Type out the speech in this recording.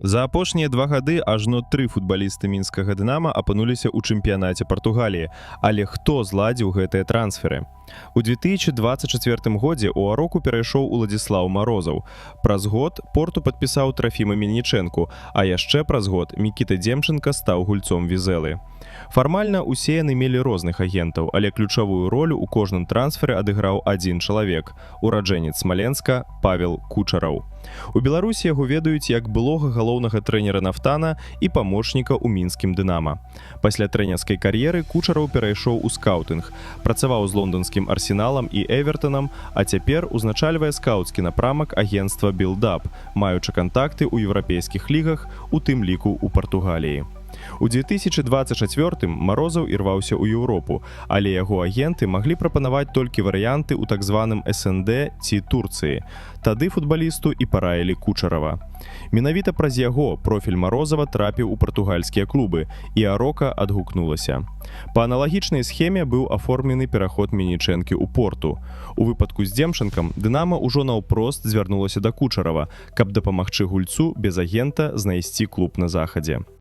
За апошнія 2 гады ажно 3 футбалісты мінскага «Дынама» апынуліся ў чэмпіянаце Партугаліі. Але хто зладзіў гэтыя трансферы? У 2024 годзе ў Ароку перайшоў Уладзіслаў Марозаў. Праз год Порту падпісаў Трафіма Мельнічэнку, а яшчэ праз год Мікіта Демченка стаў гульцом Візэлы. Фармальна усе яны мелі розных агентаў, але ключавую ролю ў кожным трансферы адыграў адзін чалавек – ураджэнец Смаленска Павел Кучараў. У Беларусі яго ведаюць як былога галоўнага трэнера «Нафтана» і памочніка ў мінскім «Дынама». Пасля трэнерскай кар'еры Кучараў перайшоў у скаутынг, працаваў з лонданскім «Арсеналам» і «Эвертонам», а цяпер узначальвае скаўцкі напрамак агенцтва «Билдап», маючы кантакты ў еўрапейскіх лігах, у тым ліку ў Партугаліі. У 2024 Марозаў ірваўся ў Еўропу, але яго агенты маглі прапанаваць толькі варыянты ў так званым СНД ці Турцыі. Тады футбалісту і параілі Кучарава. Менавіта праз яго профіль Марозава трапіў у партугальскія клубы, і Арока адгукнулася. Па аналагічнай схеме быў аформлены пераход Мельнічэнкі ў Порту. У выпадку з Демчэнкам «Дынама» ўжо наўпрост звярнулася да Кучарава, каб дапамагчы гульцу без агента знайсці клуб на захадзе.